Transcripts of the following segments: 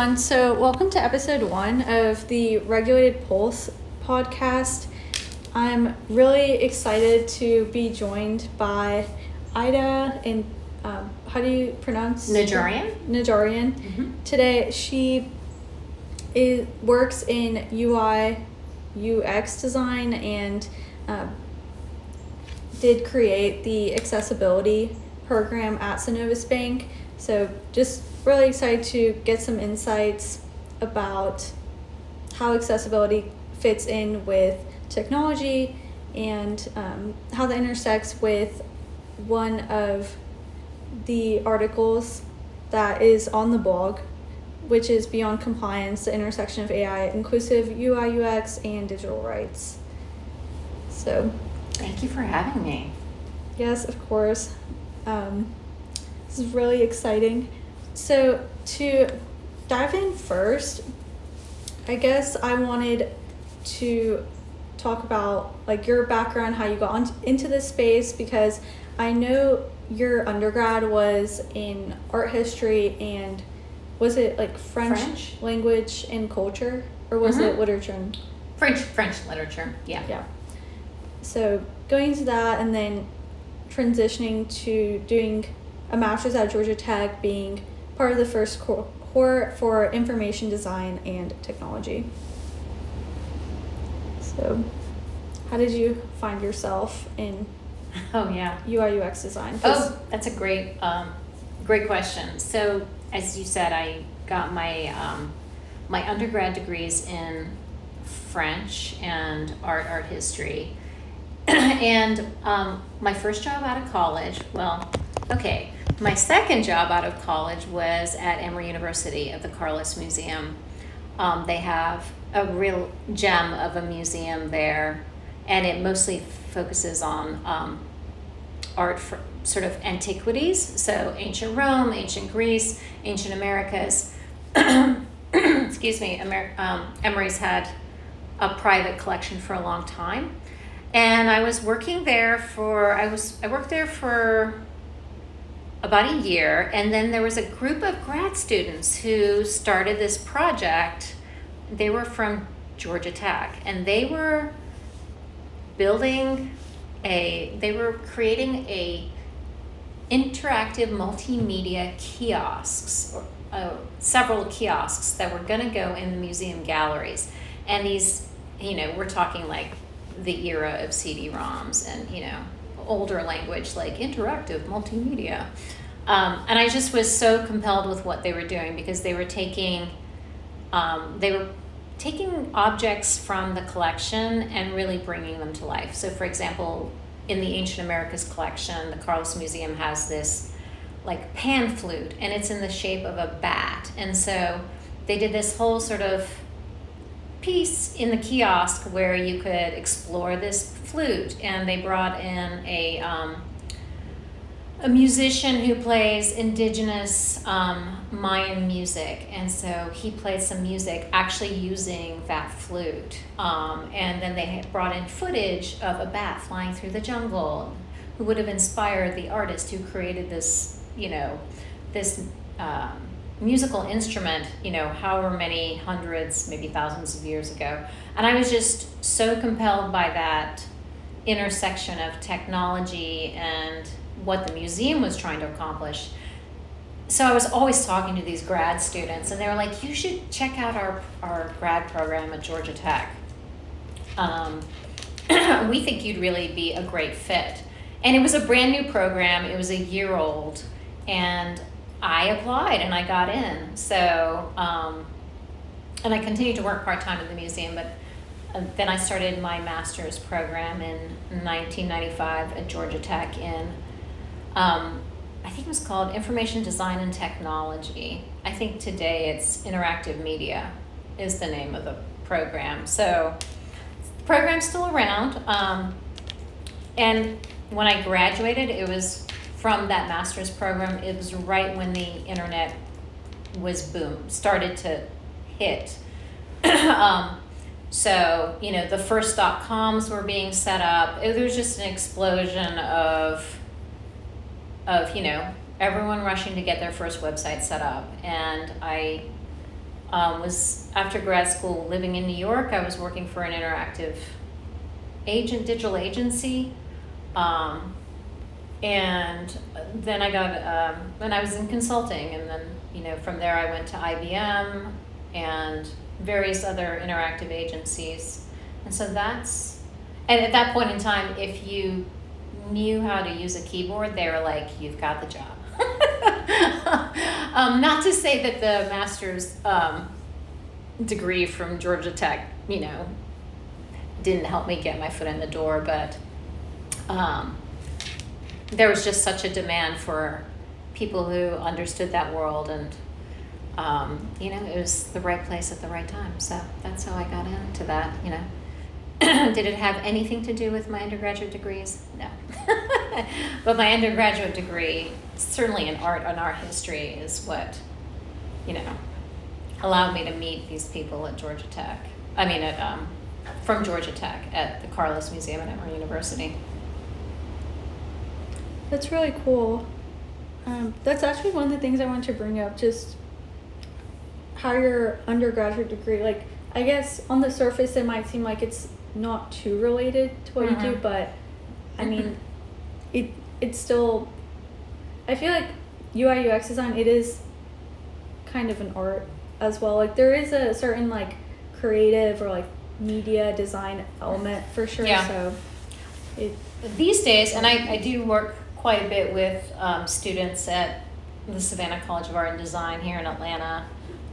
everyone. So, welcome to episode 1 of the Regulated Pulse podcast. I'm really excited to be joined by Ida and how do you pronounce? Najarian. Mm-hmm. Today, she works in UI UX design and did create the accessibility program at Synovus Bank. So just really excited to get some insights about how accessibility fits in with technology and how that intersects with one of the articles that is on the blog, which is Beyond Compliance, the intersection of AI, inclusive UI, UX, and digital rights. So, thank you for having me. Yes, of course. This is really exciting. So to dive in first, I guess I wanted to talk about like your background, how you got into this space, because I know your undergrad was in art history and was it like French language and culture, or was it literature and French literature? Yeah. So going into that and then transitioning to doing a master's at Georgia Tech, being part of the first cohort for information design and technology. So how did you find yourself in UI UX design? That's a great question. So as you said, I got my my undergrad degrees in French and art history. And my first job out of college, my second job out of college was at Emory University at the Carlos Museum. They have a real gem of a museum there, and it mostly focuses on art for sort of antiquities, so ancient Rome, ancient Greece, ancient Americas. Excuse me, Emory's had a private collection for a long time. And I was working there I worked there for about a year, and then there was a group of grad students who started this project. They were from Georgia Tech, and they were creating a interactive multimedia kiosks, or several kiosks that were gonna go in the museum galleries. And these, we're talking like the era of CD-ROMs and, older language like interactive multimedia. And I just was so compelled with what they were doing, because they were taking objects from the collection and really bringing them to life. So for example, in the Ancient Americas collection, the Carlos Museum has this like pan flute, and it's in the shape of a bat. And so they did this whole sort of piece in the kiosk where you could explore this flute, and they brought in a musician who plays indigenous Mayan music, and so he played some music actually using that flute, and then they had brought in footage of a bat flying through the jungle, who would have inspired the artist who created this this musical instrument, however many hundreds, maybe thousands of years ago. And I was just so compelled by that intersection of technology and what the museum was trying to accomplish. So I was always talking to these grad students, and they were like, you should check out our grad program at Georgia Tech. We think you'd really be a great fit. And it was a brand new program. It was a year old, and I applied and I got in. So, and I continued to work part-time at the museum, but then I started my master's program in 1995 at Georgia Tech in, I think it was called Information Design and Technology. I think today it's Interactive Media is the name of the program. So the program's still around. And when I graduated, it was from that master's program. It was right when the internet was started to hit. So, the first .coms were being set up. There was just an explosion of everyone rushing to get their first website set up. And I was after grad school living in New York. I was working for an interactive digital agency. And then I got, and I was in consulting, and then, from there I went to IBM and various other interactive agencies. And so and at that point in time, if you knew how to use a keyboard, they were like, you've got the job. Not to say that the master's degree from Georgia Tech, didn't help me get my foot in the door, but there was just such a demand for people who understood that world, and it was the right place at the right time. So that's how I got into that. Did it have anything to do with my undergraduate degrees? No. But my undergraduate degree, certainly in art and art history, is what allowed me to meet these people at Georgia Tech. From Georgia Tech at the Carlos Museum at Emory University. That's really cool. That's actually one of the things I want to bring up, just how your undergraduate degree, like, I guess on the surface it might seem like it's not too related to what you do, but I mean, it's still, I feel like UI UX design, it is kind of an art as well. Like, there is a certain like creative or like media design element for sure. Yeah. So these days, and I do work quite a bit with students at the Savannah College of Art and Design here in Atlanta.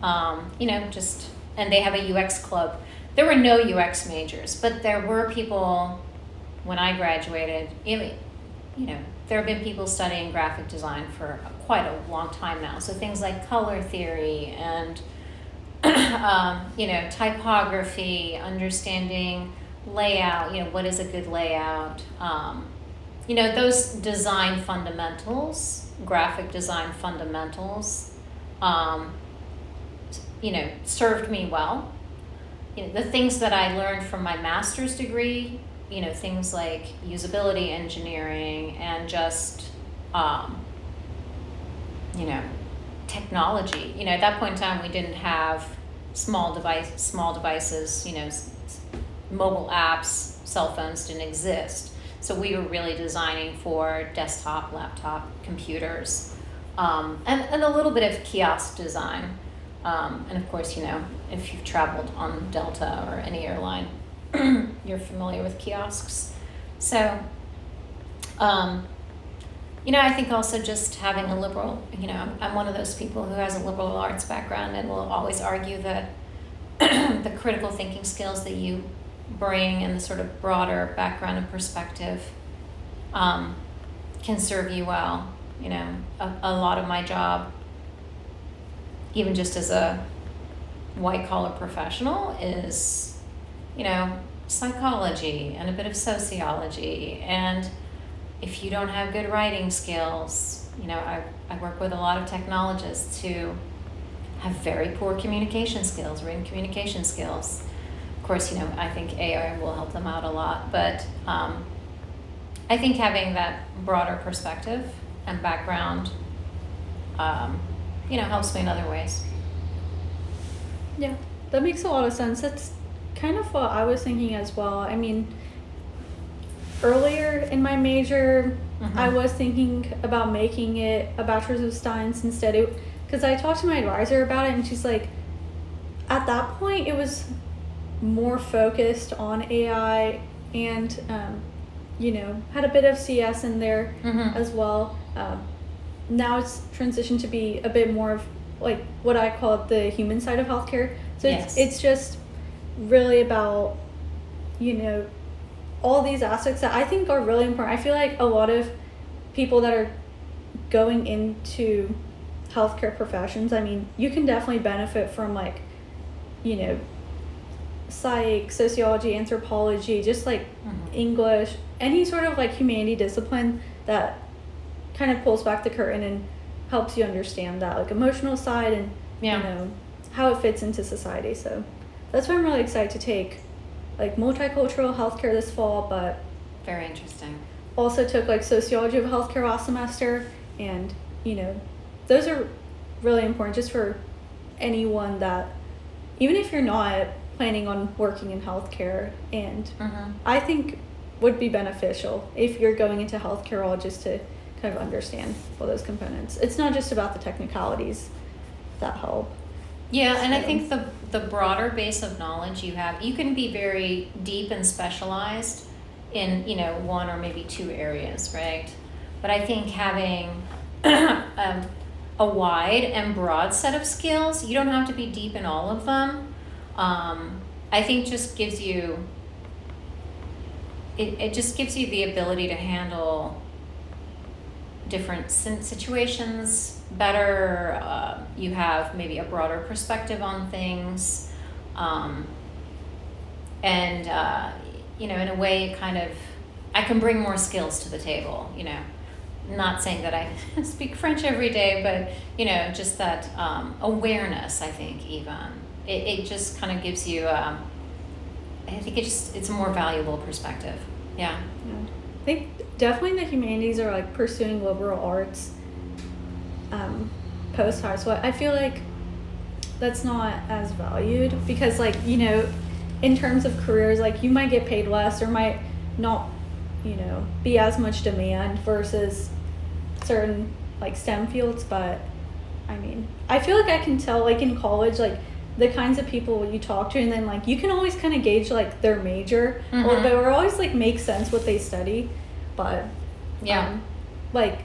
And they have a UX club. There were no UX majors, but there were people when I graduated. There have been people studying graphic design for quite a long time now. So things like color theory and typography, understanding layout. What is a good layout? Those design fundamentals, graphic design fundamentals, served me well. The things that I learned from my master's degree, things like usability engineering and just, technology. At that point in time, we didn't have small devices, mobile apps, cell phones didn't exist. So we were really designing for desktop, laptop, computers, and a little bit of kiosk design. And of course, if you've traveled on Delta or any airline, you're familiar with kiosks. So, I think also just having a liberal, I'm one of those people who has a liberal arts background and will always argue that the critical thinking skills that you bring and the sort of broader background and perspective can serve you well. A lot of my job, even just as a white collar professional, is, psychology and a bit of sociology. And if you don't have good writing skills, I work with a lot of technologists who have very poor communication skills, written communication skills. Of course, I think AI will help them out a lot, but I think having that broader perspective and background, helps me in other ways. yeah, that makes a lot of sense. That's kind of what I was thinking as well. I mean, earlier in my major, I was thinking about making it a bachelor's of science instead, because I talked to my advisor about it, and she's like, at that point it was more focused on AI and had a bit of CS in there as well. Now it's transitioned to be a bit more of like what I call the human side of healthcare. So it's just really about all these aspects that I think are really important. I feel like a lot of people that are going into healthcare professions, I mean, you can definitely benefit from like, psych, sociology, anthropology, just like English, any sort of like humanity discipline that kind of pulls back the curtain and helps you understand that like emotional side and how it fits into society. So that's why I'm really excited to take like multicultural healthcare this fall, but very interesting. Also took like sociology of healthcare last semester, and those are really important just for anyone that even if you're not planning on working in healthcare, and Mm-hmm. I think would be beneficial if you're going into healthcare role just to kind of understand all those components. It's not just about the technicalities that help. Yeah, and I So- think the broader base of knowledge you have, you can be very deep and specialized in, one or maybe two areas, right? But I think having a wide and broad set of skills, you don't have to be deep in all of them. I think just gives you, it just gives you the ability to handle different situations better. You have maybe a broader perspective on things, and in a way, it kind of, I can bring more skills to the table. Not saying that I speak French every day, but just that awareness. I think even it just kind of gives you. I think it's a more valuable perspective. Yeah. Yeah. I think definitely the humanities are like pursuing liberal arts post high school. I feel like that's not as valued because, like, in terms of careers, like you might get paid less or might not, be as much demand versus certain like STEM fields. But I mean, I feel like I can tell, like in college, like the kinds of people you talk to, and then like you can always kind of gauge like their major, Mm-hmm. or always like make sense what they study. But Yeah. like,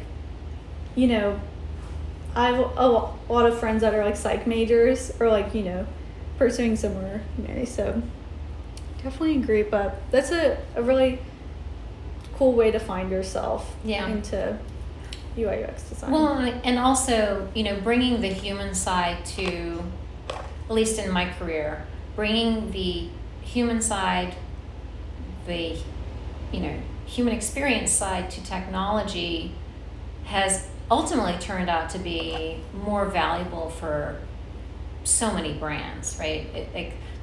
I have a lot of friends that are like psych majors or like, pursuing similar humanities. So definitely agree. But that's a really cool way to find yourself Yeah. into UI UX design. Well, and also, bringing the human side to, at least in my career, bringing the human side, the, human experience side to technology has ultimately turned out to be more valuable for so many brands, right?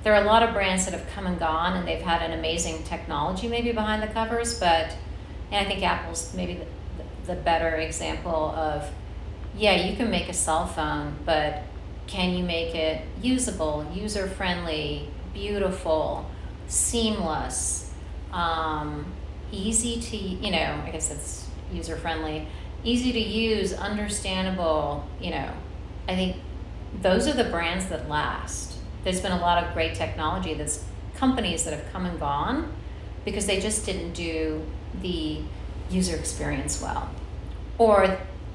There are a lot of brands that have come and gone and they've had an amazing technology maybe behind the covers, and I think Apple's maybe the better example of, yeah, you can make a cell phone, but can you make it usable, user-friendly, beautiful, seamless, easy to, I guess it's user-friendly, easy to use, understandable, I think those are the brands that last. There's been a lot of great technology that's companies that have come and gone because they just didn't do the user experience well.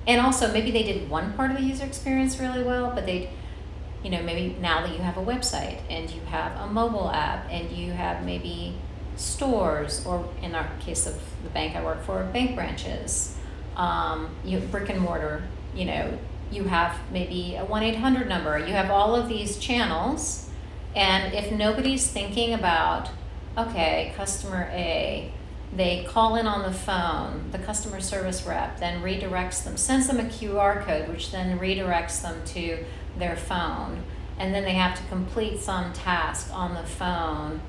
And also maybe they did one part of the user experience really well, but maybe now that you have a website and you have a mobile app and you have maybe stores, or in our case of the bank I work for, bank branches, you have brick and mortar, you have maybe a 1-800 number, you have all of these channels, and if nobody's thinking about, okay, customer A, they call in on the phone, the customer service rep then redirects them, sends them a QR code, which then redirects them to their phone, and then they have to complete some task on the phone,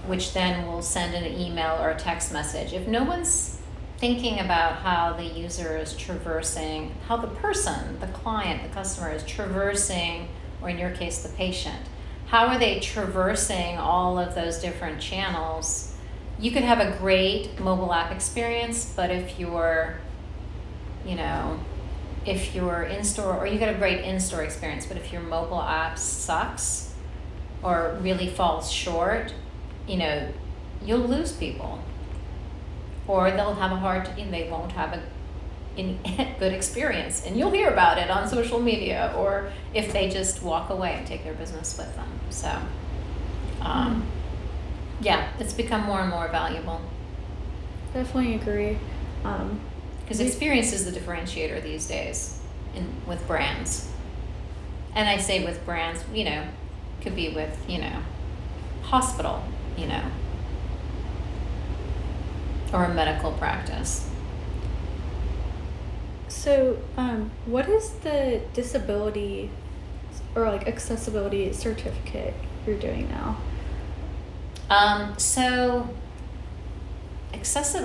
which then will send an email or a text message. If no one's thinking about how the user is traversing, how the person, the client, the customer is traversing, or in your case, the patient, how are they traversing all of those different channels? You could have a great mobile app experience, but if you're in-store, or you get a great in-store experience, but if your mobile app sucks or really falls short, you'll lose people. Or they'll have they won't have a good experience, and you'll hear about it on social media, or if they just walk away and take their business with them. So, yeah, it's become more and more valuable. Definitely agree. Because experience is the differentiator these days with brands. And I say with brands, could be with, hospital, or a medical practice. So, what is the disability or like accessibility certificate you're doing now? So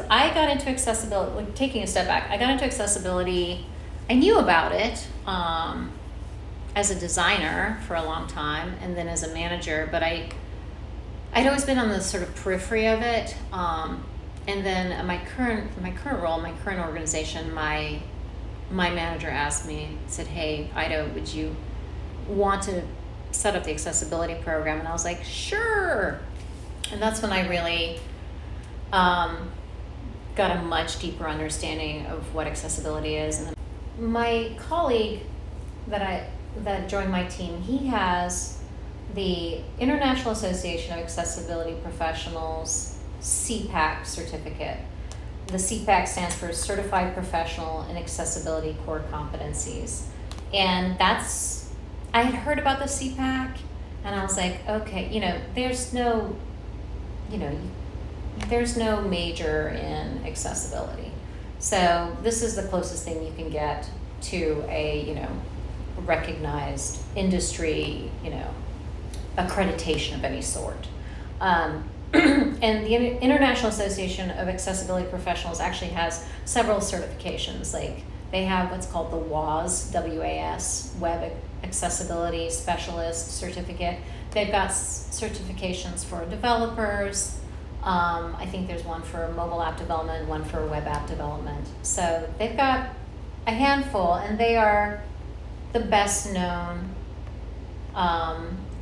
I got into accessibility, like taking a step back, I got into accessibility, I knew about it, as a designer for a long time, and then as a manager, but I'd always been on the sort of periphery of it. And then in my current role, my current organization, my manager asked me, said, "Hey, Ida, would you want to set up the accessibility program?" And I was like, "Sure." And that's when I really got a much deeper understanding of what accessibility is. And then my colleague that joined my team, he has the International Association of Accessibility Professionals CPAC certificate. The CPAC stands for Certified Professional in Accessibility Core Competencies. And I had heard about the CPAC, and I was like, okay, there's no major in accessibility. So this is the closest thing you can get to a, recognized industry, accreditation of any sort. And the International Association of Accessibility Professionals actually has several certifications. Like, they have what's called the WAS, W-A-S, Web Accessibility Specialist Certificate. They've got certifications for developers. I think there's one for mobile app development, one for web app development. So they've got a handful, and they are the best known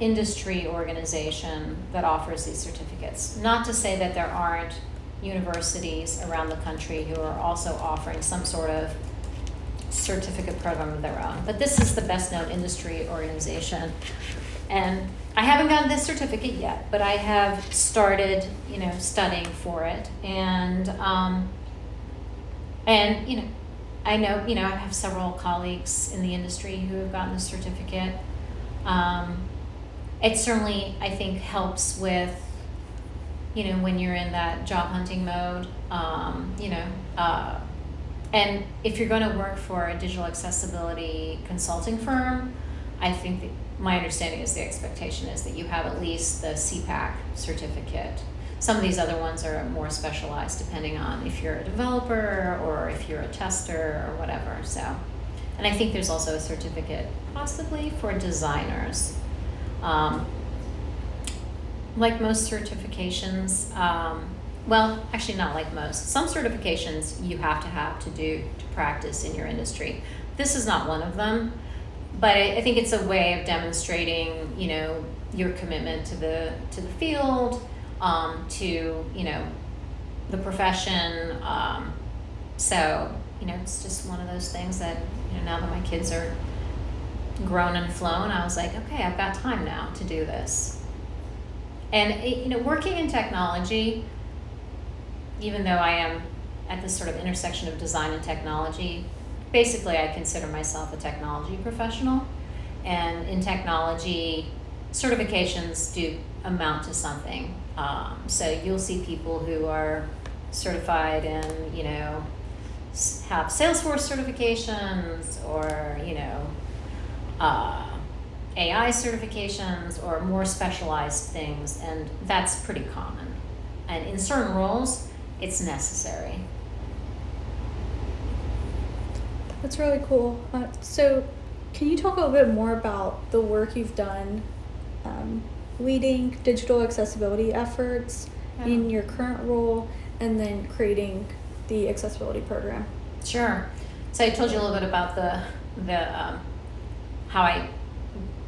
industry organization that offers these certificates. Not to say that there aren't universities around the country who are also offering some sort of certificate program of their own, but this is the best known industry organization. And I haven't gotten this certificate yet, but I have started, studying for it. And I know, I have several colleagues in the industry who have gotten the certificate. It certainly, I think, helps with, when you're in that job hunting mode, and if you're going to work for a digital accessibility consulting firm, I think that my understanding is the expectation is that you have at least the CPAC certificate. Some of these other ones are more specialized depending on if you're a developer or if you're a tester or whatever. So, and I think there's also a certificate possibly for designers. Like most certifications, well, actually not like most. Some certifications you have to practice in your industry. This is not one of them, but I think it's a way of demonstrating, your commitment to the field, to the profession. So it's just one of those things that now that my kids are grown and flown, I was like, okay, I've got time now to do this. And working in technology, even though I am at this sort of intersection of design and technology, basically I consider myself a technology professional. And in technology, certifications do amount to something. So you'll see people who are certified in, have Salesforce certifications or, AI certifications or more specialized things, and that's pretty common. And in certain roles, it's necessary. That's really cool. So can you talk a little bit more about the work you've done leading digital accessibility efforts in your current role and then creating the accessibility program? Sure. So I told you a little bit about the how I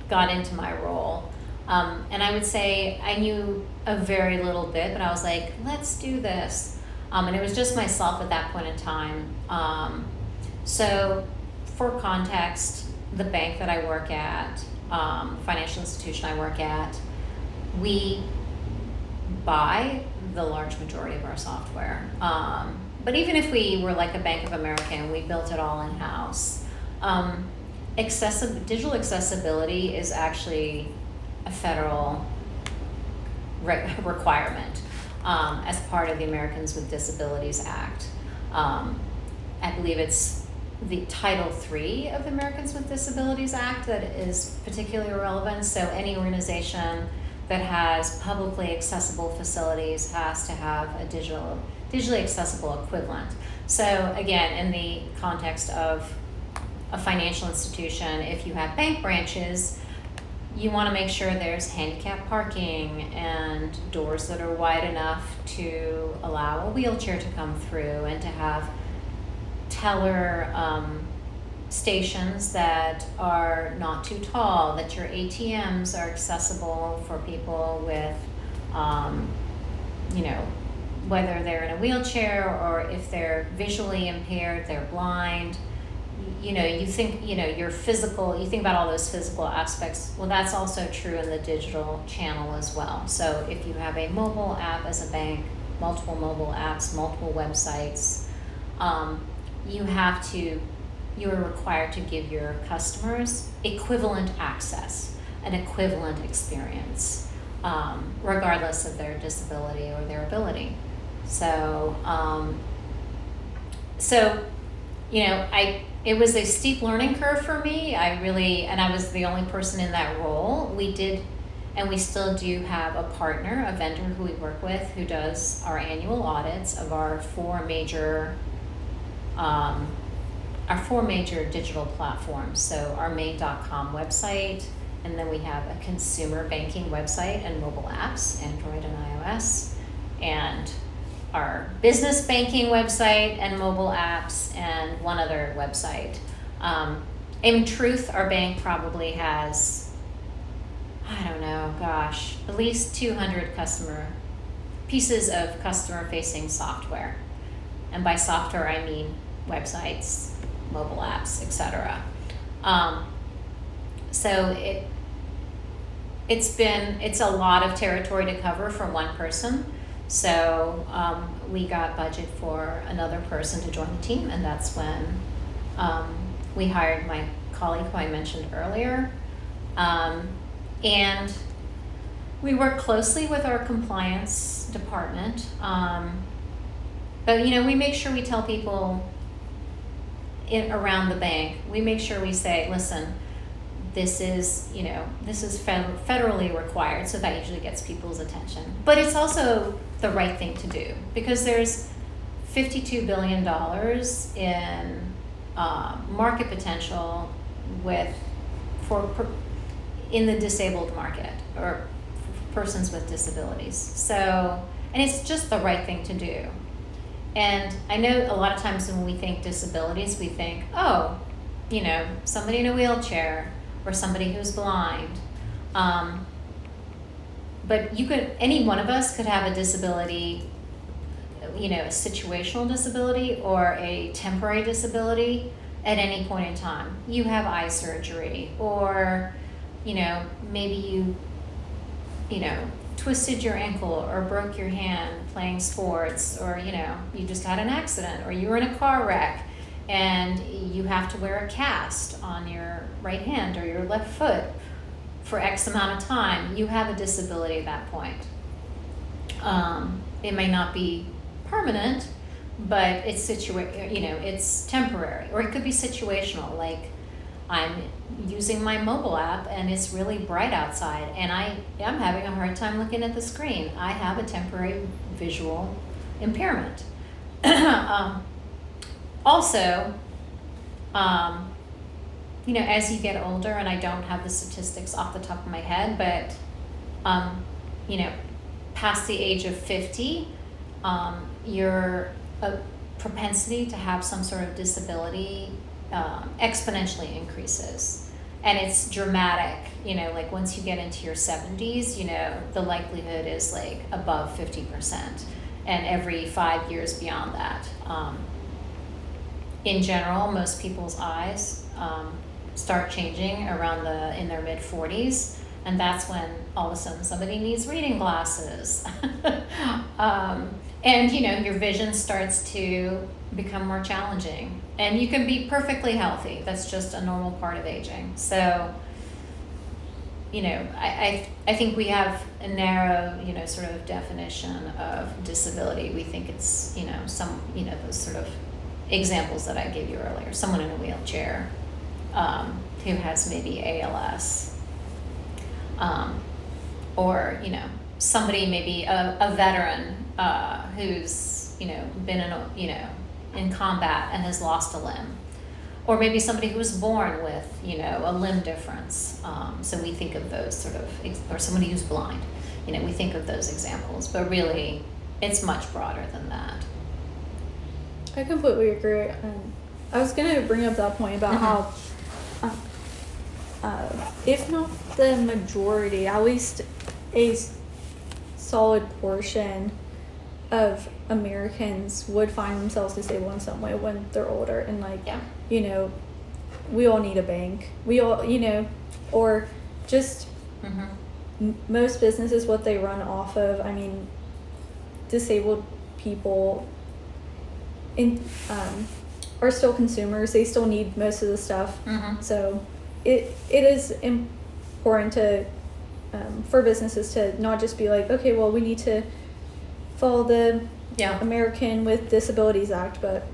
got into my role. And I would say I knew a very little bit, but I was like, let's do this. And it was just myself at that point in time. So for context, the bank that I work at, financial institution I work at, we buy the large majority of our software. But even if we were like a Bank of America and we built it all in-house, digital accessibility is actually a federal requirement as part of the Americans with Disabilities Act. I believe it's the Title III of the Americans with Disabilities Act that is particularly relevant. So any organization that has publicly accessible facilities has to have a digitally accessible equivalent. So again, in the context of a financial institution, if you have bank branches, you want to make sure there's handicap parking and doors that are wide enough to allow a wheelchair to come through, and to have teller stations that are not too tall, that your ATMs are accessible for people with, whether they're in a wheelchair or if they're visually impaired, they're blind. You think, you think about all those physical aspects. Well, that's also true in the digital channel as well. So if you have a mobile app as a bank, multiple mobile apps, multiple websites, you are required to give your customers equivalent access, an equivalent experience, regardless of their disability or their ability. So, it was a steep learning curve for me. And I was the only person in that role. We did, and we still do have a partner, a vendor who we work with, who does our annual audits of our four major digital platforms. So our main.com website, and then we have a consumer banking website and mobile apps, Android and iOS, and our business banking website and mobile apps, and one other website. In truth, our bank probably has, at least 200 pieces of customer-facing software. And by software, I mean websites, mobile apps, etc. So it's a lot of territory to cover for one person. So we got budget for another person to join the team, and that's when we hired my colleague who I mentioned earlier. And we work closely with our compliance department. But we make sure we tell people around the bank, we make sure we say, listen, this is federally required, so that usually gets people's attention. But it's also the right thing to do, because there's $52 billion in market potential in the disabled market, or persons with disabilities. So, and it's just the right thing to do. And I know a lot of times when we think disabilities, we think, somebody in a wheelchair or somebody who's blind. But any one of us could have a disability, a situational disability or a temporary disability at any point in time. You have eye surgery, or, maybe you twisted your ankle or broke your hand playing sports, or you just had an accident, or you were in a car wreck and you have to wear a cast on your right hand or your left foot for X amount of time. You have a disability at that point. It may not be permanent, but it's it's temporary, or it could be situational. Like, I'm using my mobile app and it's really bright outside and I'm having a hard time looking at the screen. I have a temporary visual impairment. Also, as you get older, and I don't have the statistics off the top of my head, but past the age of 50, your propensity to have some sort of disability exponentially increases. And it's dramatic, like once you get into your 70s, the likelihood is like above 50%, and every 5 years beyond that. In general, most people's eyes start changing in their mid-40s, and that's when all of a sudden somebody needs reading glasses. And your vision starts to become more challenging, and you can be perfectly healthy. That's just a normal part of aging. So I think we have a narrow sort of definition of disability. We think it's some those sort of examples that I gave you earlier, someone in a wheelchair who has maybe ALS, or somebody, maybe a veteran who's been in combat and has lost a limb. or maybe somebody who was born with, you know, a limb difference. So we think of those sort of, or somebody who's blind, you know, we think of those examples, but really it's much broader than that. I completely agree. I was going to bring up that point about how, if not the majority, at least a solid portion of Americans would find themselves disabled in some way when they're older, and like, you know, we all need a bank. We all, you know, or just most businesses, what they run off of. I mean, disabled people are still consumers. They still need most of the stuff. So it is important to for businesses to not just be like, okay, well, we need to follow the American with Disabilities Act, but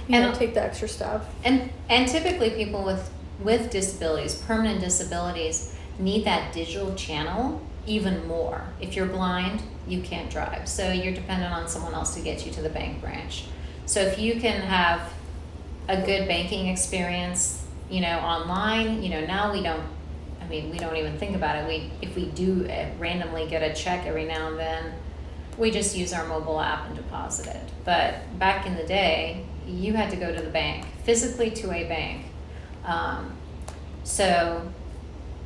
you know, take the extra step. And typically people with disabilities, permanent disabilities, need that digital channel even more. If you're blind, you can't drive, so you're dependent on someone else to get you to the bank branch. So if you can have a good banking experience, you know, online, you know, now we don't even think about it. If we do randomly get a check every now and then, we just use our mobile app and deposit it. But back in the day, you had to go to the bank, physically to a bank. So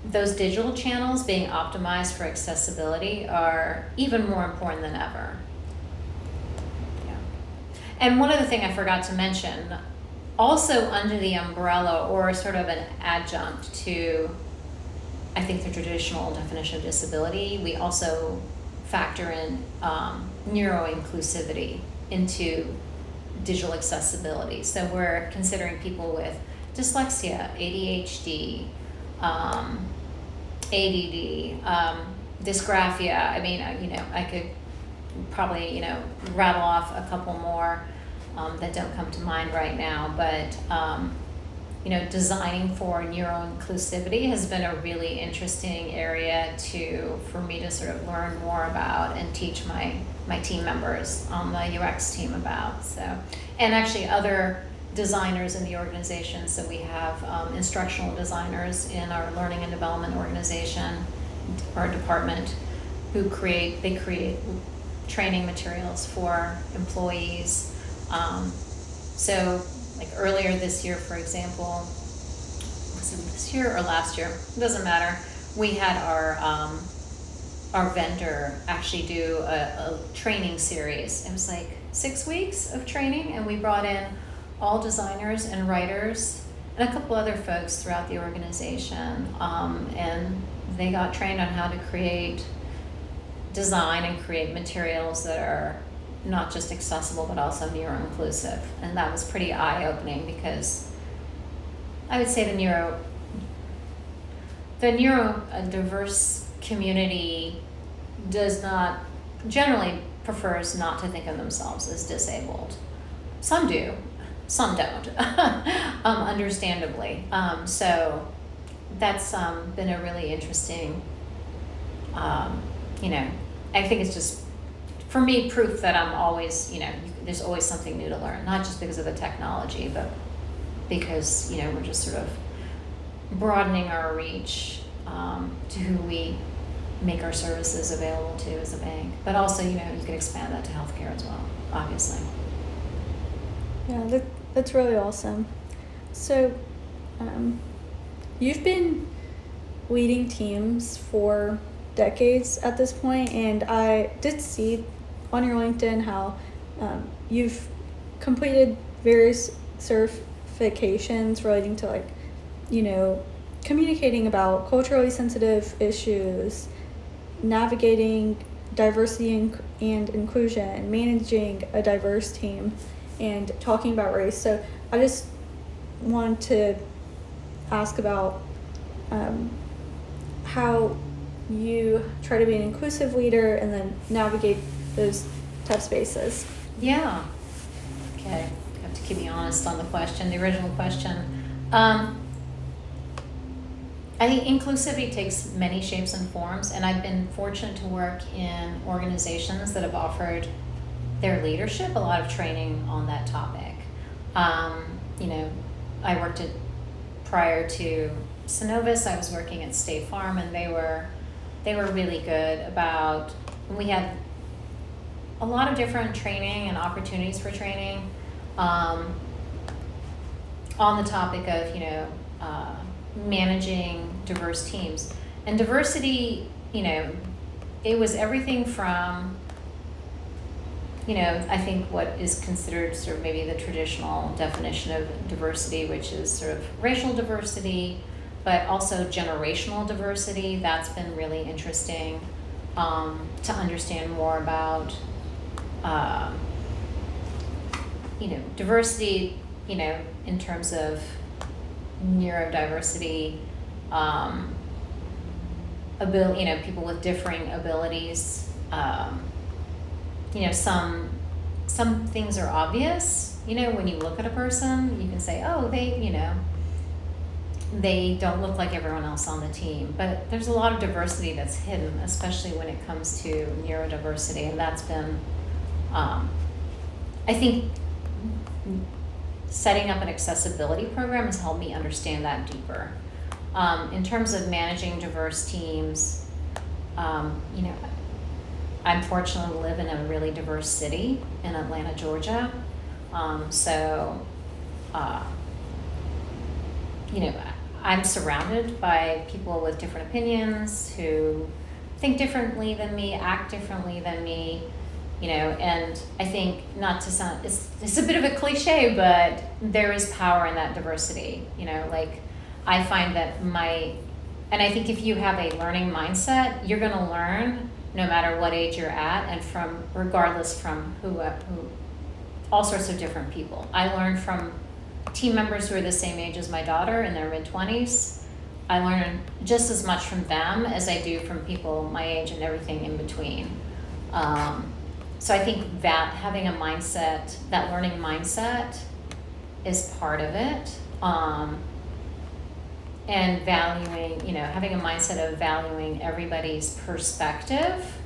those digital channels being optimized for accessibility are even more important than ever. Yeah. And one other thing I forgot to mention, also under the umbrella or sort of an adjunct to, I think, the traditional definition of disability, we also factor in neuro-inclusivity into digital accessibility. So we're considering people with dyslexia, ADHD, ADD, dysgraphia. I mean, you know, I could probably, you know, rattle off a couple more that don't come to mind right now, but you know, designing for neuro-inclusivity has been a really interesting area for me to sort of learn more about and teach my team members on the UX team about. So, and actually other designers in the organization. So we have instructional designers in our learning and development organization, our department, who create training materials for employees. So like earlier this year, for example, was it this year or last year? It doesn't matter. We had our vendor actually do a training series. It was like 6 weeks of training, and we brought in all designers and writers and a couple other folks throughout the organization, and they got trained on how to design and create materials that are not just accessible but also neuro-inclusive. And that was pretty eye-opening, because I would say the neurodiverse community generally prefers not to think of themselves as disabled. Some do, some don't, understandably. So that's been a really interesting, you know, I think it's just, for me, proof that I'm always, you know, there's always something new to learn, not just because of the technology, but because, you know, we're just sort of broadening our reach to who we make our services available to as a bank. But also, you know, you can expand that to healthcare as well, obviously. Yeah, that's really awesome. So, you've been leading teams for decades at this point, and I did see on your LinkedIn how you've completed various certifications relating to, like, you know, communicating about culturally sensitive issues, navigating diversity and inclusion, managing a diverse team, and talking about race. So I just want to ask about how you try to be an inclusive leader and then navigate those tough spaces. Yeah. Okay. I have to keep you honest on the original question. I think inclusivity takes many shapes and forms, and I've been fortunate to work in organizations that have offered their leadership a lot of training on that topic. You know, I worked at, prior to Synovus, I was working at State Farm, and they were really good about, we had a lot of different training and opportunities for training on the topic of, managing diverse teams. And diversity, it was everything from, I think what is considered sort of maybe the traditional definition of diversity, which is sort of racial diversity, but also generational diversity. That's been really interesting to understand more about, diversity, in terms of neurodiversity, people with differing abilities. Some things are obvious, when you look at a person, you can say, oh, they don't look like everyone else on the team. But there's a lot of diversity that's hidden, especially when it comes to neurodiversity. And that's been, I think, setting up an accessibility program has helped me understand that deeper. In terms of managing diverse teams, I'm fortunate to live in a really diverse city in Atlanta, Georgia. I'm surrounded by people with different opinions who think differently than me, act differently than me, and I think, not to sound, it's a bit of a cliche, but there is power in that diversity. I find that and I think if you have a learning mindset, you're gonna learn no matter what age you're at, and regardless from who, all sorts of different people. I learned from team members who are the same age as my daughter in their mid-20s. I learn just as much from them as I do from people my age and everything in between. So I think that having a mindset, that learning mindset, is part of it. And valuing, having a mindset of valuing everybody's perspective.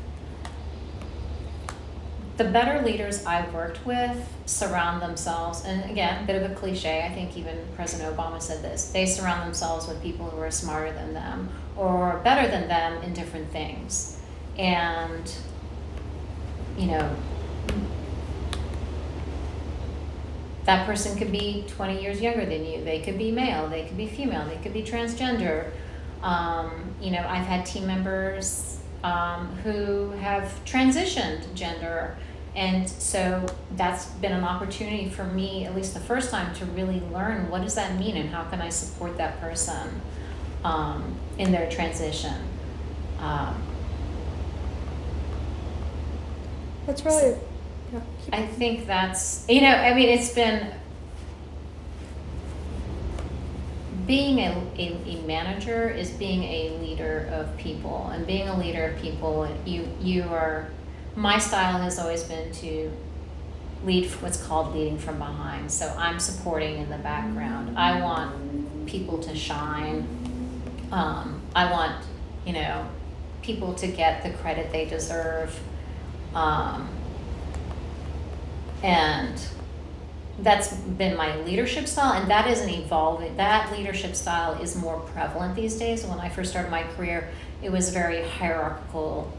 The better leaders I've worked with surround themselves, and again, a bit of a cliche, I think even President Obama said this, they surround themselves with people who are smarter than them or better than them in different things. And, that person could be 20 years younger than you. They could be male, they could be female, they could be transgender. I've had team members who have transitioned gender. And so that's been an opportunity for me, at least the first time, to really learn what does that mean and how can I support that person in their transition. That's really, yeah. I think that's, it's been, being a manager is being a leader of people, and being a leader of people, my style has always been to lead what's called leading from behind. So I'm supporting in the background. I want people to shine. I want, people to get the credit they deserve. And that's been my leadership style, and that is an evolving, that leadership style is more prevalent these days. When I first started my career, it was very hierarchical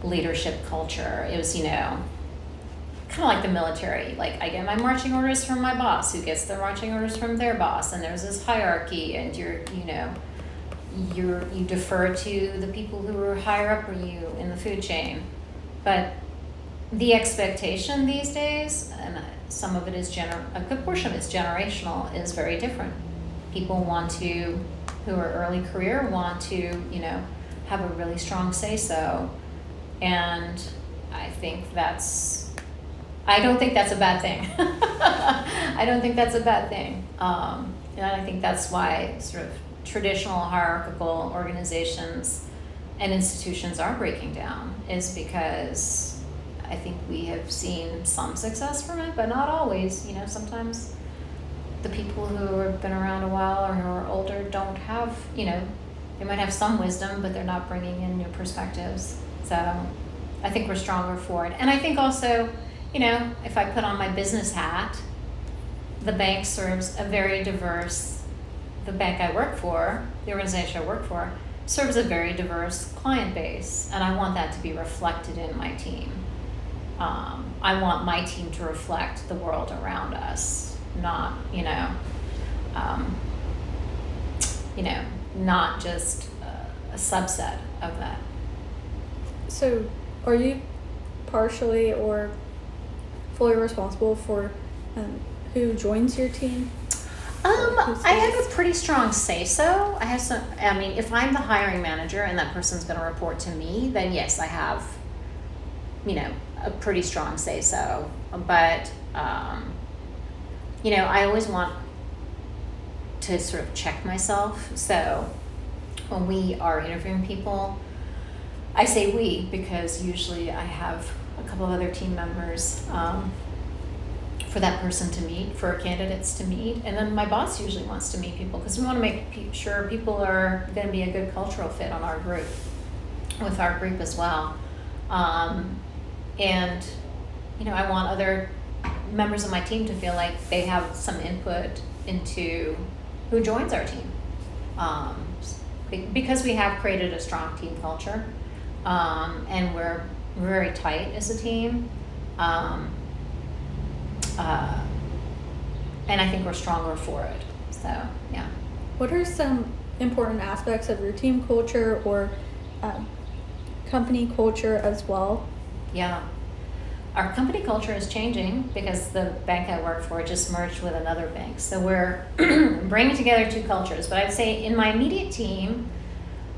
leadership culture. It was, kind of like the military. Like, I get my marching orders from my boss, who gets the marching orders from their boss, and there's this hierarchy, and you defer to the people who are higher up than you in the food chain. But the expectation these days, and some of it is a good portion of it's generational, is very different. People who are early career, want to, have a really strong say-so. And I don't think that's a bad thing. I don't think that's a bad thing. And I think that's why sort of traditional hierarchical organizations and institutions are breaking down, is because I think we have seen some success from it, but not always. Sometimes the people who have been around a while or who are older don't have, they might have some wisdom, but they're not bringing in new perspectives. So I think we're stronger for it. And I think also, if I put on my business hat, the bank serves a very diverse, the bank I work for, the organization I work for, serves a very diverse client base, and I want that to be reflected in my team. I want my team to reflect the world around us, not, not just a subset of that. So, are you partially or fully responsible for who joins your team? I have a pretty strong say-so. If I'm the hiring manager and that person's going to report to me, then yes, I have, a pretty strong say-so. But, I always want to sort of check myself. So when we are interviewing people, I say we because usually I have a couple of other team members for that person to meet, for candidates to meet. And then my boss usually wants to meet people because we want to make sure people are going to be a good cultural fit on our group, with our group as well. And, I want other members of my team to feel like they have some input into who joins our team. Because we have created a strong team culture, and we're very tight as a team. And I think we're stronger for it. So, yeah. What are some important aspects of your team culture or company culture as well? Yeah. Our company culture is changing because the bank I work for just merged with another bank. So we're bringing together two cultures. But I'd say in my immediate team,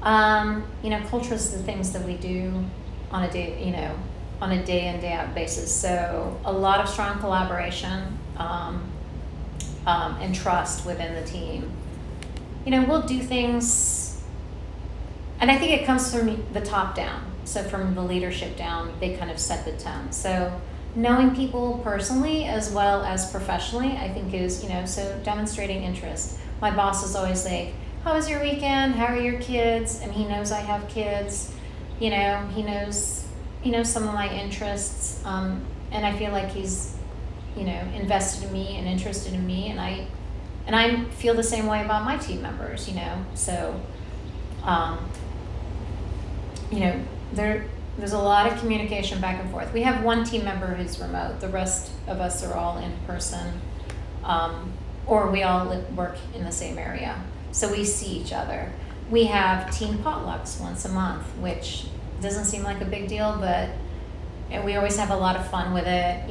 culture is the things that we do on a day, on a day in, day out basis. So a lot of strong collaboration and trust within the team. We'll do things, and I think it comes from the top down. So from the leadership down, they kind of set the tone. So knowing people personally as well as professionally, I think is, so demonstrating interest. My boss is always like, how was your weekend? How are your kids? And he knows I have kids. He knows, some of my interests. And I feel like he's, invested in me and interested in me. And I feel the same way about my team members, So, there's a lot of communication back and forth. We have one team member who's remote. The rest of us are all in person, or we all work in the same area. So we see each other. We have team potlucks once a month, which doesn't seem like a big deal, but we always have a lot of fun with it.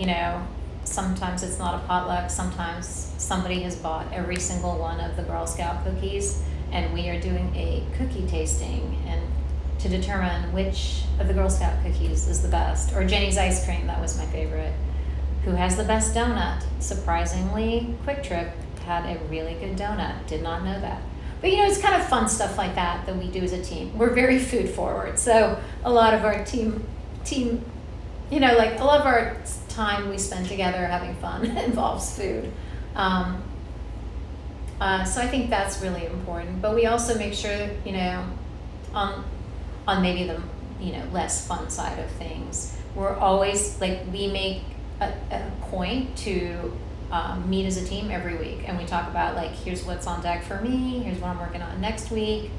Sometimes it's not a potluck. Sometimes somebody has bought every single one of the Girl Scout cookies, and we are doing a cookie tasting and to determine which of the Girl Scout cookies is the best. Or Jenny's ice cream, that was my favorite. Who has the best donut? Surprisingly, Quick Trip had a really good donut. Did not know that. But it's kind of fun stuff like that we do as a team. We're very food forward. So a lot of our team, a lot of our time we spend together having fun involves food. So I think that's really important. But we also make sure, on maybe the less fun side of things, we're always we make a point to meet as a team every week, and we talk about here's what's on deck for me, here's what I'm working on next week.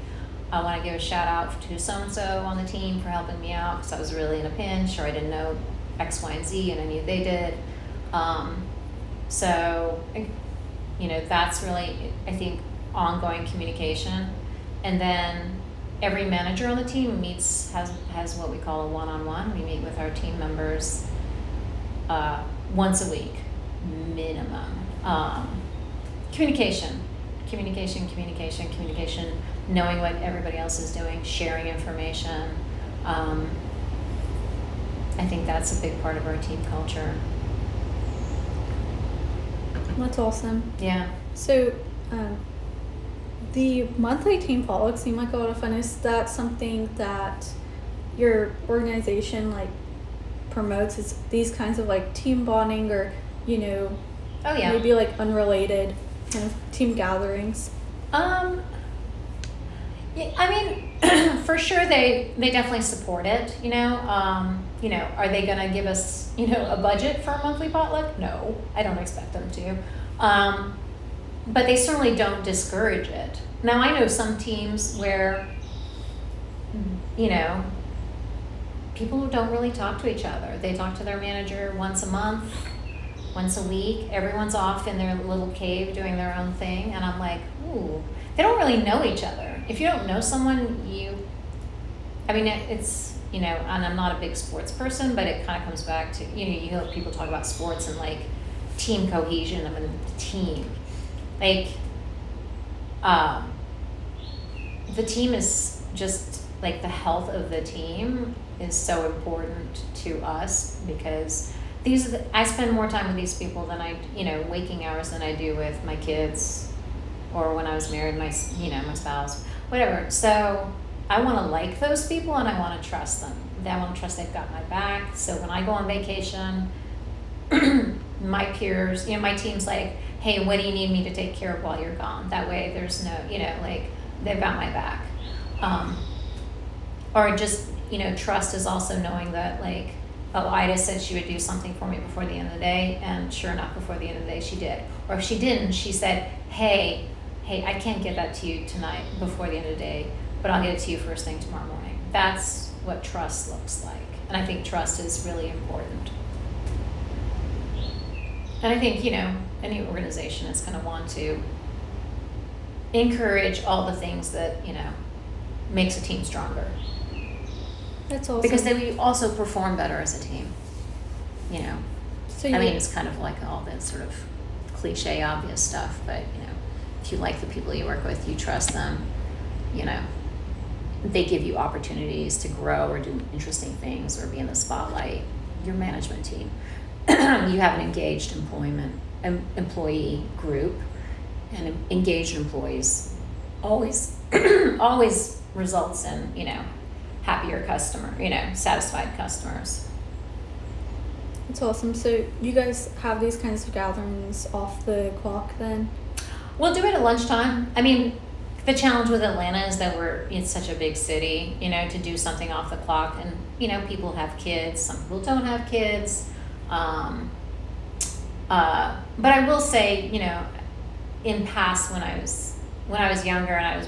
I want to give a shout out to so and so on the team for helping me out because I was really in a pinch, or I didn't know X, Y, and Z, and I knew they did. So that's really, I think, ongoing communication. And then every manager on the team has what we call a one-on-one. We meet with our team members once a week, minimum. Communication, knowing what everybody else is doing, sharing information. I think that's a big part of our team culture. That's awesome. Yeah. So, the monthly team follow-ups seem like a lot of fun. Is that something that your organization promotes? Is these kinds of team bonding or Oh yeah. maybe unrelated kind of team gatherings? Yeah, I mean, for sure they definitely support it, are they gonna give us, a budget for a monthly potluck? No, I don't expect them to. But they certainly don't discourage it. Now, I know some teams where, people don't really talk to each other. They talk to their manager once a month, once a week. Everyone's off in their little cave doing their own thing, and I'm like, ooh, they don't really know each other. If you don't know someone, it's, and I'm not a big sports person, but it kind of comes back to, you hear people talk about sports and like team cohesion of a team. Like, the team is just, like, the health of the team is so important to us because I spend more time with these people than waking hours than I do with my kids or when I was married, my spouse, whatever. So I want to like those people and I want to trust them. I want to trust they've got my back. So when I go on vacation, my peers, my team's like, hey, what do you need me to take care of while you're gone? That way there's no, they've got my back. Or just, trust is also knowing that, like, oh, Ida said she would do something for me before the end of the day, and sure enough, before the end of the day, she did. Or if she didn't, she said, hey, I can't get that to you tonight before the end of the day, but I'll get it to you first thing tomorrow morning. That's what trust looks like. And I think trust is really important. And I think, any organization is going to want to encourage all the things that, makes a team stronger. That's awesome. Because then we also perform better as a team, So it's kind of like all that sort of cliche, obvious stuff, but, if you like the people you work with, you trust them, they give you opportunities to grow or do interesting things or be in the spotlight. Your management team, you have an engaged employee group, and engaged employees always always results in happier satisfied customers. That's awesome. So you guys have these kinds of gatherings off the clock then? We'll do it at lunchtime. The challenge with Atlanta is that it's such a big city, to do something off the clock, and people have kids, some people don't have kids. But I will say, in past when I was younger and I was,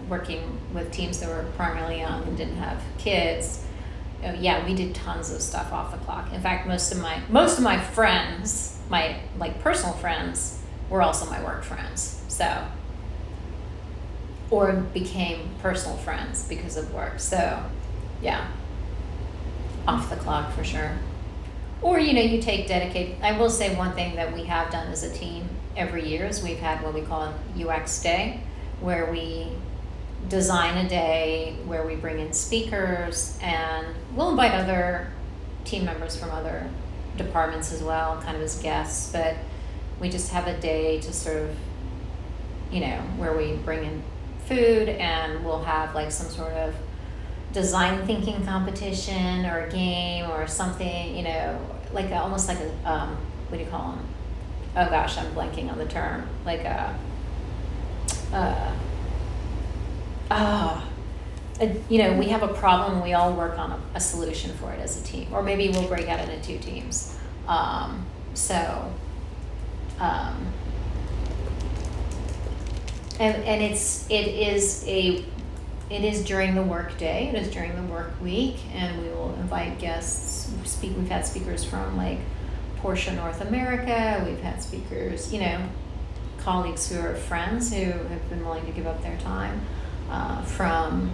working with teams that were primarily young and didn't have kids, we did tons of stuff off the clock. In fact, most of my friends, my personal friends, were also my work friends. So, or became personal friends because of work. So, yeah, off the clock for sure. Or, you take dedicated. I will say one thing that we have done as a team every year is we've had what we call an UX day, where we design a day where we bring in speakers, and we'll invite other team members from other departments as well, kind of as guests, but we just have a day to sort of, where we bring in food, and we'll have some sort of design thinking competition or a game or something, almost like a, what do you call them? Oh gosh, I'm blanking on the term. We have a problem, we all work on a solution for it as a team, or maybe we'll break out into 2 teams. And it is during the work day, it is during the work week, and we will invite guests. We've had speakers from Porsche North America, we've had speakers, colleagues who are friends who have been willing to give up their time, from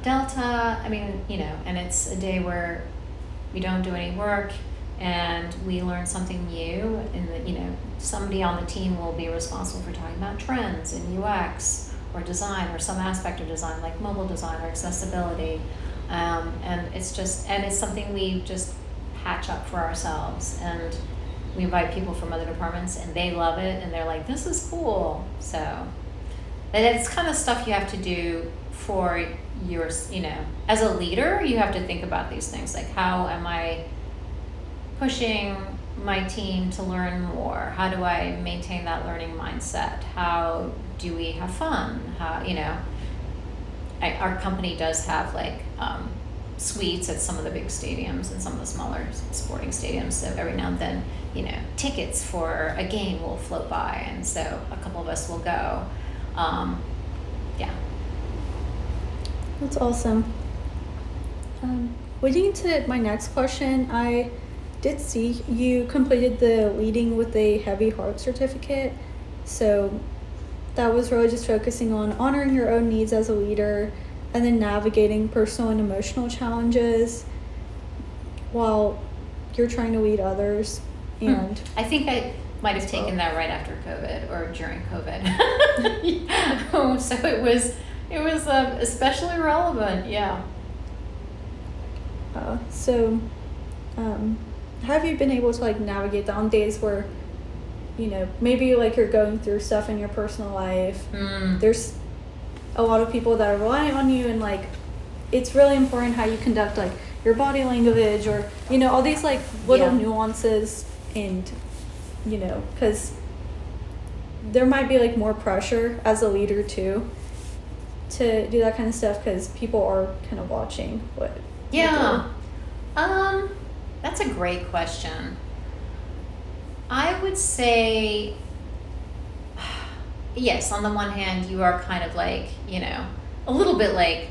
Delta. And it's a day where we don't do any work and we learn something new, and that, somebody on the team will be responsible for talking about trends in UX or design or some aspect of design, like mobile design or accessibility. And it's something we just patch up for ourselves, and we invite people from other departments and they love it and they're like, this is cool. So, and it's kind of stuff you have to do for your, as a leader, you have to think about these things, like, how am I pushing my team to learn more? How do I maintain that learning mindset? How do we have fun? How, our company does have like suites at some of the big stadiums and some of the smaller sporting stadiums. So every now and then, tickets for a game will float by, and so a couple of us will go. Yeah. That's awesome. Leading into my next question, I did see you completed the Leading with a Heavy Heart certificate. So that was really just focusing on honoring your own needs as a leader and then navigating personal and emotional challenges while you're trying to lead others. And I think I might have taken that right after COVID or during COVID. So it was especially relevant. Yeah. So have you been able to like navigate that on days where maybe like you're going through stuff in your personal life? There's a lot of people that are relying on you, and like it's really important how you conduct like your body language or all these like little nuances, and because there might be like more pressure as a leader too to do that kind of stuff because people are kind of watching what you do. That's a great question. I would say yes, on the one hand, you are kind of like, a little bit like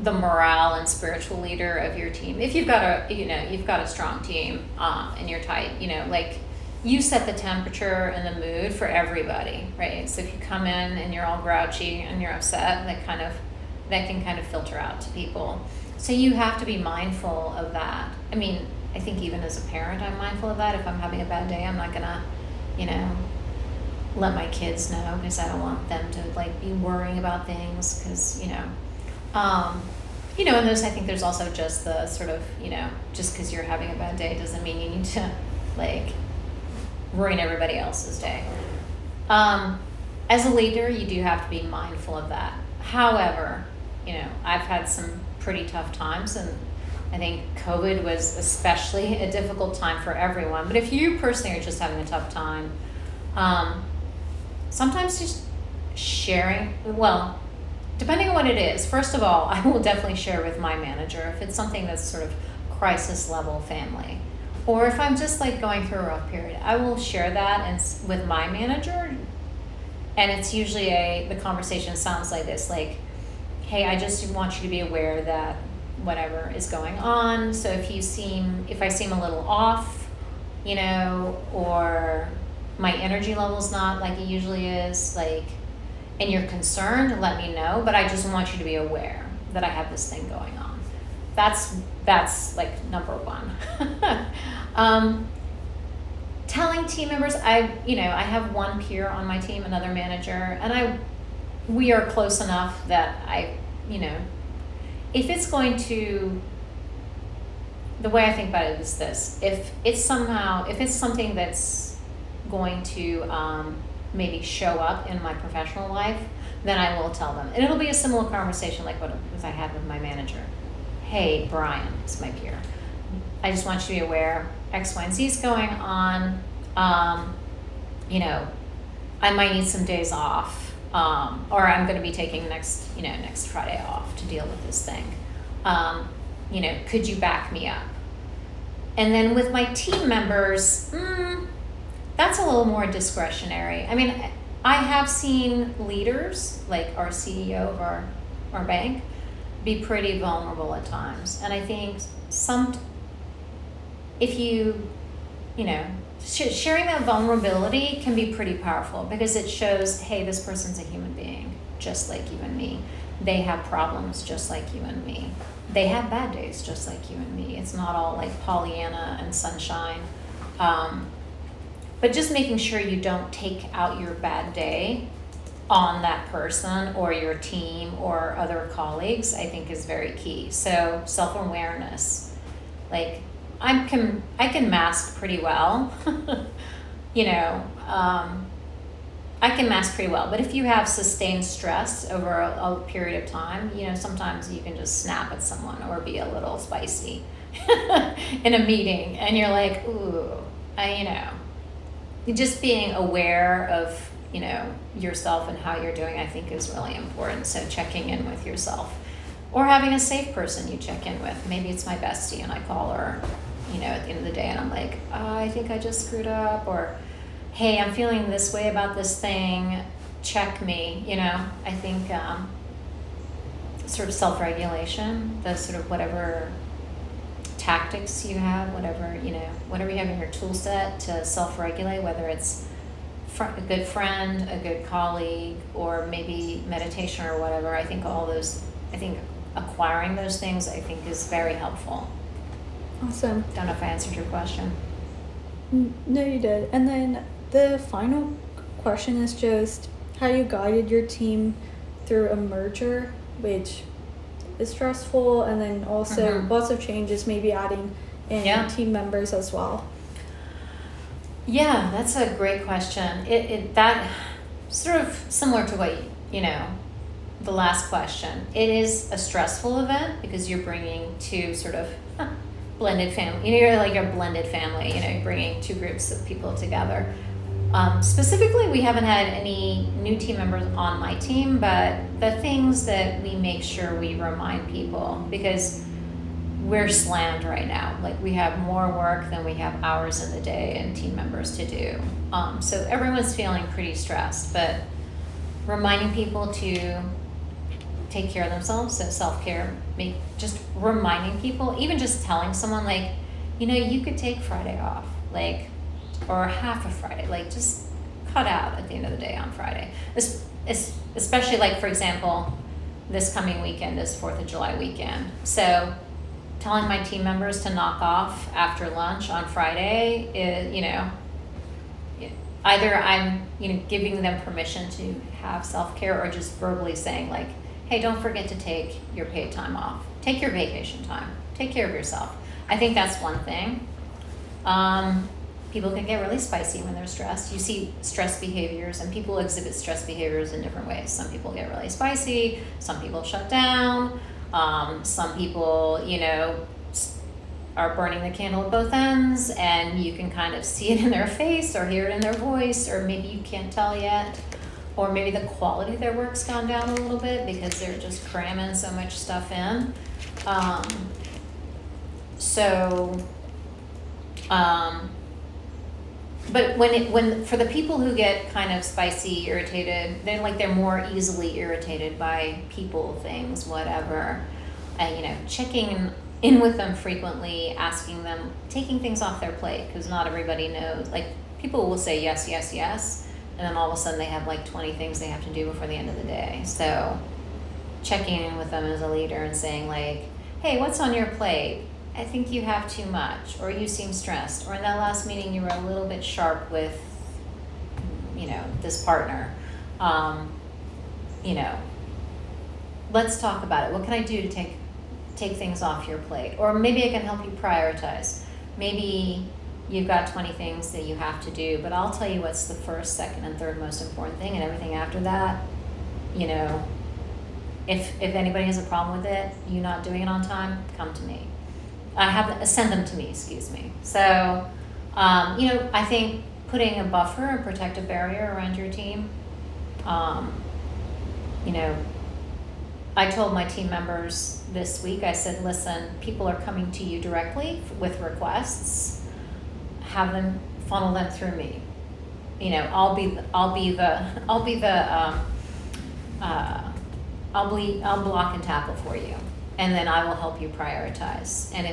the morale and spiritual leader of your team. If you've got a strong team, and you're tight, like you set the temperature and the mood for everybody, right? So if you come in and you're all grouchy and you're upset, that can kind of filter out to people. So you have to be mindful of that. I mean, I think even as a parent, I'm mindful of that. If I'm having a bad day, I'm not gonna, let my kids know, because I don't want them to like be worrying about things, because and I think there's also just the sort of just because you're having a bad day doesn't mean you need to like ruin everybody else's day. As a leader, you do have to be mindful of that. However, I've had some pretty tough times, and I think COVID was especially a difficult time for everyone. But if you personally are just having a tough time, sometimes just sharing, well, depending on what it is, first of all, I will definitely share with my manager if it's something that's sort of crisis level family. Or if I'm just like going through a rough period, I will share that with my manager. And it's usually the conversation sounds like this, like, hey, I just want you to be aware that whatever is going on. So if I seem a little off, or my energy level's not like it usually is, like, and you're concerned, let me know. But I just want you to be aware that I have this thing going on. That's like number one. Telling team members, I have one peer on my team, another manager, and we are close enough that if it's going to, the way I think about it is this: if it's something that's going to maybe show up in my professional life, then I will tell them, and it'll be a similar conversation like what I had with my manager. Hey, Brian, it's my peer. I just want you to be aware X, Y, and Z is going on. I might need some days off, or I'm going to be taking next Friday off to deal with this thing. Could you back me up? And then with my team members, that's a little more discretionary. I mean, I have seen leaders, like our CEO of our bank, be pretty vulnerable at times. And I think sharing that vulnerability can be pretty powerful, because it shows, hey, this person's a human being just like you and me. They have problems just like you and me. They have bad days just like you and me. It's not all like Pollyanna and sunshine. But just making sure you don't take out your bad day on that person or your team or other colleagues, I think is very key. So self-awareness, like I can mask pretty well, I can mask pretty well, but if you have sustained stress over a period of time, sometimes you can just snap at someone or be a little spicy in a meeting, and you're like, ooh, just being aware of, yourself and how you're doing, I think is really important. So checking in with yourself. or having a safe person you check in with. Maybe it's my bestie and I call her, at the end of the day and I'm like, I think I just screwed up, or hey, I'm feeling this way about this thing, check me, I think sort of self-regulation, the sort of whatever tactics you have, whatever you have in your tool set to self-regulate, whether it's a good friend, a good colleague, or maybe meditation or whatever. I think acquiring those things, I think, is very helpful. Awesome. Don't know if I answered your question. No, you did. And then the final question is just how you guided your team through a merger, which is stressful, and then also lots of changes, maybe adding in team members as well. Yeah, that's a great question. That sort of similar to what the last question. It is a stressful event because you're bringing two sort of blended family. You're like a blended family. You're bringing two groups of people together. Specifically, we haven't had any new team members on my team, but the things that we make sure we remind people, because we're slammed right now. Like, we have more work than we have hours in the day and team members to do. So everyone's feeling pretty stressed, but reminding people to take care of themselves, so self-care, just reminding people, even just telling someone like, you could take Friday off, like, or half of Friday, like, just cut out at the end of the day on Friday. Especially, like, for example, this coming weekend is 4th of July weekend. So telling my team members to knock off after lunch on Friday is, either I'm, giving them permission to have self-care, or just verbally saying like, hey, don't forget to take your paid time off. Take your vacation time. Take care of yourself. I think that's one thing. People can get really spicy when they're stressed. You see stress behaviors, and people exhibit stress behaviors in different ways. Some people get really spicy. Some people shut down. Some people, are burning the candle at both ends, and you can kind of see it in their face or hear it in their voice, or maybe you can't tell yet. Or maybe the quality of their work's gone down a little bit because they're just cramming so much stuff in. But when for the people who get kind of spicy, irritated, they're more easily irritated by people, things, whatever. Checking in with them frequently, asking them, taking things off their plate, because not everybody knows. Like, people will say yes, yes, yes, and then all of a sudden they have like 20 things they have to do before the end of the day. So checking in with them as a leader and saying like, hey, what's on your plate? I think you have too much, or you seem stressed, or in that last meeting you were a little bit sharp with, this partner. Let's talk about it. What can I do to take things off your plate? Or maybe I can help you prioritize. Maybe you've got 20 things that you have to do, but I'll tell you what's the first, second, and third most important thing, and everything after that, if anybody has a problem with it, you not doing it on time, come to me. Send them to me, excuse me. So, I think putting a buffer, a protective barrier around your team, I told my team members this week, I said, listen, people are coming to you directly with requests. Have them funnel them through me. I'll block and tackle for you, and then I will help you prioritize. And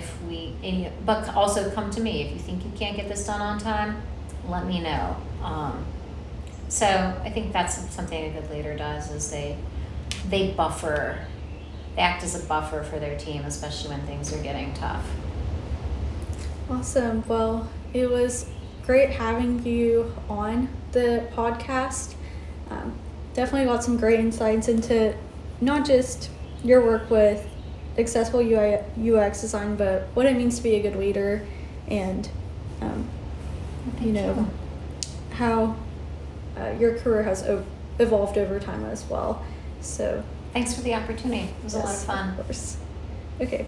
but also come to me if you think you can't get this done on time. Let me know. So I think that's something a good leader does, is they buffer. They act as a buffer for their team, especially when things are getting tough. Awesome. Well, it was great having you on the podcast. Definitely got some great insights into not just your work with accessible UX design, but what it means to be a good leader, and how your career has evolved over time as well. So thanks for the opportunity. It was a lot of fun. Of course. Okay.